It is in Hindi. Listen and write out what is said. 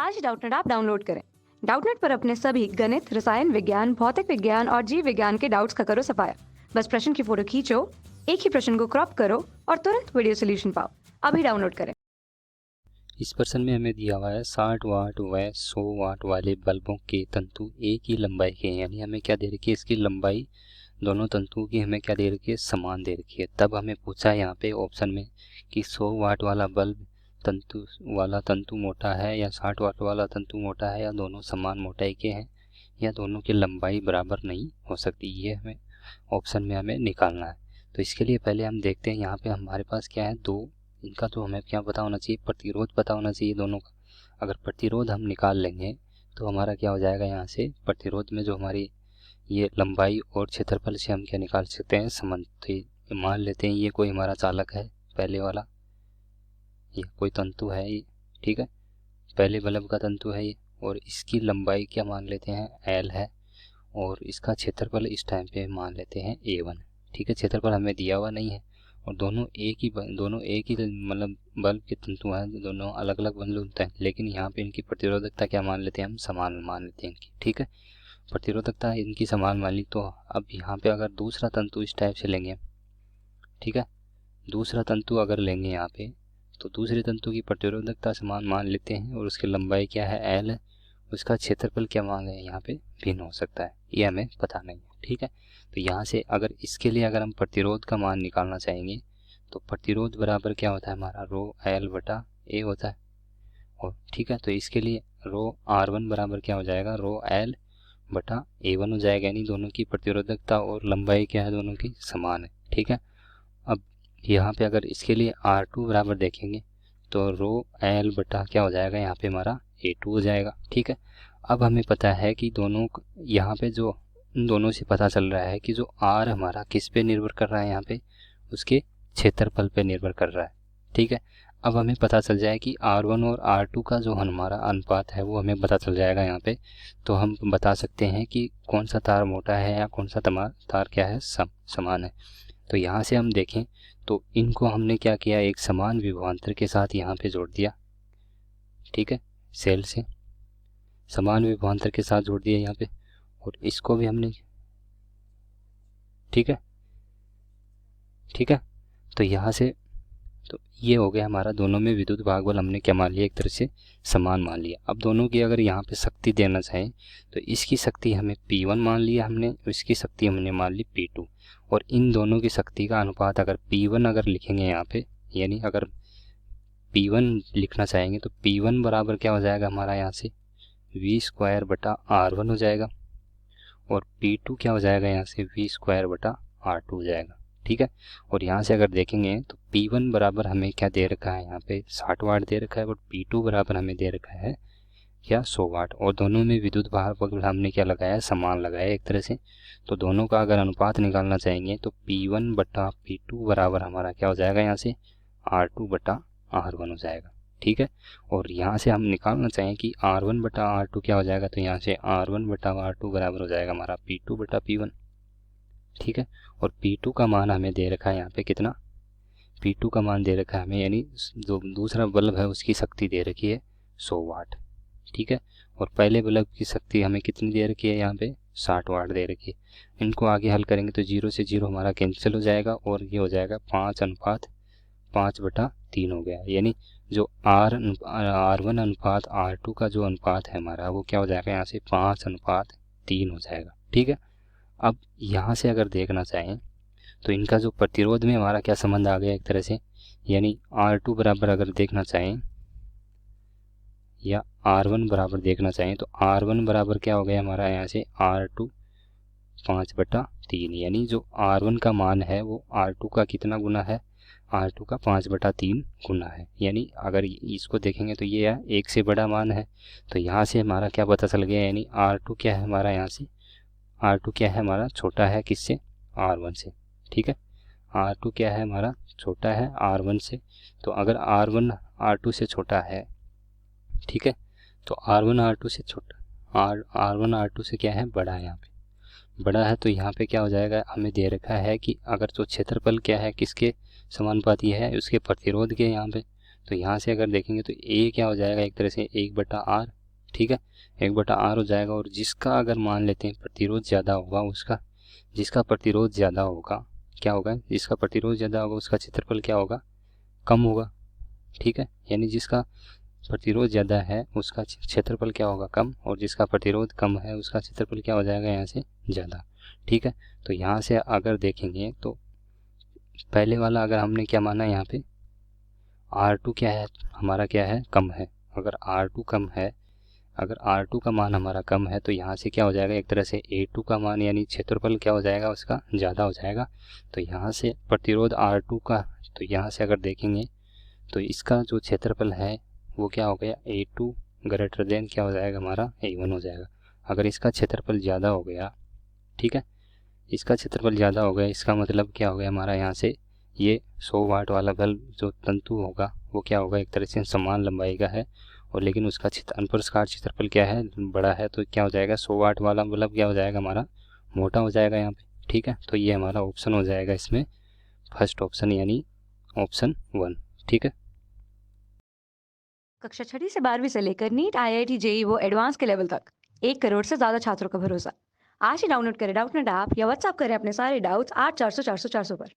आज डाउटनेट ऐप डाउनलोड करें। डाउटनेट पर अपने सभी गणित, रसायन विज्ञान, भौतिक विज्ञान और जीव विज्ञान के डाउट्स का करो सफाया। बस प्रश्न की फोटो खींचो, एक ही प्रश्न को क्रॉप करो और तुरंत वीडियो सोल्यूशन पाओ। अभी डाउनलोड करें। इस प्रश्न में हमें दिया हुआ है 60 वाट व 100 वाट वाले बल्बों के तंतु एक ही लंबाई के हैं, यानी हमें क्या दे रखी है, इसकी लंबाई दोनों तंतुओं की हमें क्या दे रखी है, समान दे रखी है। तब हमें पूछा है यहाँ पे ऑप्शन में कि 100 वाट वाला बल्ब तंतु मोटा है या 60 वाट वाला तंतु मोटा है, या दोनों समान मोटाई के हैं, या दोनों की लंबाई बराबर नहीं हो सकती। ये हमें ऑप्शन में हमें निकालना है। तो इसके लिए पहले हम देखते हैं यहाँ पे हमारे पास क्या है, दो इनका तो हमें क्या पता होना चाहिए, प्रतिरोध पता होना चाहिए दोनों का। अगर प्रतिरोध हम निकाल लेंगे तो हमारा क्या हो जाएगा, यहाँ से प्रतिरोध में जो हमारी ये लंबाई और क्षेत्रफल से हम क्या निकाल सकते हैं, संबंध। तो मान लेते हैं ये कोई हमारा चालक है, पहले वाला ये कोई तंतु है ये, ठीक है, पहले बल्ब का तंतु है ये, और इसकी लंबाई क्या मान लेते हैं, L है, और इसका क्षेत्रफल इस टाइम पे मान लेते हैं A1। ठीक है, क्षेत्रफल हमें दिया हुआ नहीं है, और दोनों एक ही मतलब बल्ब के तंतु हैं, दोनों अलग अलग बल्ब होते हैं, लेकिन यहाँ पे इनकी प्रतिरोधकता क्या मान लेते हैं, हम समान मान लेते हैं इनकी। ठीक है, प्रतिरोधकता इनकी समान मान ली। तो अब यहाँ पे अगर दूसरा तंतु इस टाइप से लेंगे, ठीक है, दूसरा तंतु अगर लेंगे यहाँ पे, तो दूसरे तंतु की प्रतिरोधकता समान मान लेते हैं, और उसकी लंबाई क्या है, L है, उसका क्षेत्रफल क्या मांगे हैं यहाँ पे, भिन्न हो सकता है, ये हमें पता नहीं है। ठीक है, तो यहाँ से अगर इसके लिए अगर हम प्रतिरोध का मान निकालना चाहेंगे तो प्रतिरोध बराबर क्या होता है हमारा, रो L बटा A होता है। और ठीक है, तो इसके लिए रो R1 बराबर क्या हो जाएगा, रो L बटा A1 हो जाएगा, यानी दोनों की प्रतिरोधकता और लंबाई क्या है, दोनों की समान है। ठीक है, अब यहाँ पे अगर इसके लिए R2 बराबर देखेंगे तो रो L बटा क्या हो जाएगा, यहाँ पे हमारा A2 हो जाएगा। ठीक है, अब हमें पता है कि दोनों यहाँ पे जो इन दोनों से पता चल रहा है कि जो R हमारा किस पे निर्भर कर रहा है, यहाँ पे उसके क्षेत्रफल पे निर्भर कर रहा है। ठीक है, अब हमें पता चल जाए कि R1 और R2 का जो हमारा अनुपात है वो हमें पता चल जाएगा यहाँ पे। तो हम बता सकते हैं कि कौन सा तार मोटा है या कौन सा तार क्या है, समान है। तो यहाँ से हम देखें तो इनको हमने क्या किया, एक समान विभवांतर के साथ यहाँ पे जोड़ दिया। ठीक है, सेल से समान विभवांतर के साथ जोड़ दिया यहाँ पे, और इसको भी हमने, ठीक है, ठीक है, तो यहाँ से तो ये हो गया हमारा, दोनों में विद्युत भागबल हमने क्या मान लिया, एक तरह से समान मान लिया। अब दोनों की अगर यहाँ पे शक्ति देना चाहें तो इसकी शक्ति हमें P1 मान लिया हमने, और इसकी शक्ति हमने मान ली P2, और इन दोनों की शक्ति का अनुपात अगर P1 अगर लिखेंगे यहाँ पे, यानी अगर P1 लिखना चाहेंगे तो P1 बराबर क्या हो जाएगा हमारा, यहाँ से V² बटा R1 हो जाएगा, और P2 क्या हो जाएगा, यहाँ से V² बटा R2 हो जाएगा। ठीक है, और यहाँ से अगर देखेंगे तो P1 बराबर हमें क्या दे रखा है, यहाँ पे 60 वाट दे रखा है, और P2 बराबर हमें दे रखा है क्या, 100 वाट, और दोनों में विद्युत भार हमने क्या लगाया है, समान लगाया है एक तरह से। तो दोनों का अगर अनुपात निकालना चाहेंगे तो P1 बटा P2 बराबर हमारा क्या हो जाएगा, यहाँ से R2 बटा R1 हो जाएगा। ठीक है, और यहाँ से हम निकालना चाहें कि R1 बटा R2 क्या हो जाएगा, तो यहाँ से R1 बटा R2 बराबर हो जाएगा हमारा P2 बटा P1। ठीक है, और P2 का मान हमें दे रखा है यहाँ पे कितना, P2 का मान दे रखा है हमें, यानी जो दूसरा बल्ब है उसकी शक्ति दे रखी है 100 वाट। ठीक है, और पहले बल्ब की शक्ति हमें कितनी दे रखी है, यहाँ पे 60 वाट दे रखी है। इनको आगे हल करेंगे तो 0 से 0 हमारा कैंसिल हो जाएगा, और ये हो जाएगा 5:5 बटा 3 हो गया, यानी जो R1 अनुपात R2 का जो अनुपात है हमारा, वो क्या हो जाएगा, यहाँ से 5:3 हो जाएगा। ठीक है, अब यहाँ से अगर देखना चाहें तो इनका जो प्रतिरोध में हमारा क्या संबंध आ गया एक तरह से, यानी R2 बराबर अगर देखना चाहें या R1 बराबर देखना चाहें तो R1 बराबर क्या हो गया हमारा, यहाँ से R2 5/3, यानी जो R1 का मान है वो R2 का कितना गुना है, R2 का 5/3 गुना है। यानी अगर इसको देखेंगे तो ये 1 से बड़ा मान है, तो यहाँ से हमारा क्या पता चल गया, यानी R2 क्या है हमारा, यहाँ से R2 क्या है हमारा, छोटा है किससे, R1 से। ठीक है, R2 क्या है हमारा, छोटा है R1 से। तो अगर R1 R2 से छोटा है, ठीक है, तो R1 R2 से छोटा, R1 R2 से क्या है, बड़ा है, यहाँ पे बड़ा है। तो यहाँ पे क्या हो जाएगा, हमें दे रखा है कि अगर जो क्षेत्रफल क्या है किसके समानुपाती है, उसके प्रतिरोध के यहाँ पे, तो यहाँ से अगर देखेंगे तो ए क्या हो जाएगा, एक तरह से 1/r, ठीक है, 1/r हो जाएगा। और जिसका अगर मान लेते हैं प्रतिरोध ज़्यादा होगा उसका, जिसका प्रतिरोध ज़्यादा होगा क्या होगा, जिसका प्रतिरोध ज़्यादा होगा उसका क्षेत्रफल क्या होगा, कम होगा, ठीक है। यानी जिसका प्रतिरोध ज़्यादा है उसका क्षेत्रफल क्या होगा, कम, और जिसका प्रतिरोध कम है उसका क्षेत्रफल क्या हो जाएगा यहाँ से, ज़्यादा, ठीक है। तो यहाँ से अगर देखेंगे तो पहले वाला अगर हमने क्या माना यहाँ पे R2 क्या है हमारा, क्या है, कम है। अगर R2 कम है, अगर R2 का मान हमारा कम है तो यहाँ से क्या हो जाएगा, एक तरह से A2 का मान यानी क्षेत्रफल क्या हो जाएगा उसका, ज़्यादा हो जाएगा। तो यहाँ से प्रतिरोध R2 का, तो यहाँ से अगर देखेंगे तो इसका जो क्षेत्रफल है वो क्या हो गया, A2 ग्रेटर देन क्या हो जाएगा हमारा, A1 हो जाएगा। अगर इसका क्षेत्रफल ज़्यादा हो गया, ठीक है, इसका क्षेत्रफल ज़्यादा हो गया, इसका मतलब क्या हो गया हमारा, यहाँ से ये 100 वाट वाला बल्ब जो तंतु होगा वो क्या होगा, एक तरह से समान लंबाई का है, और लेकिन उसका अनप्रस्कार क्षेत्रफल क्या है, बड़ा है। तो क्या हो जाएगा, 100 वाट वाला बल्ब क्या हो जाएगा हमारा, मोटा हो जाएगा यहाँ पे, ठीक है। तो ये हमारा ऑप्शन हो जाएगा इसमें फर्स्ट ऑप्शन यानी ऑप्शन 1, ठीक है। कक्षा 6वीं से 12वीं से लेकर नीट, IIT, जेई वो एडवांस के लेवल तक 1 करोड़ से ज़्यादा छात्रों का भरोसा। आज ही डाउनलोड करें डाउटनेट ऐप या व्हाट्सएप करें अपने सारे डाउट्स 8400 400 400 पर।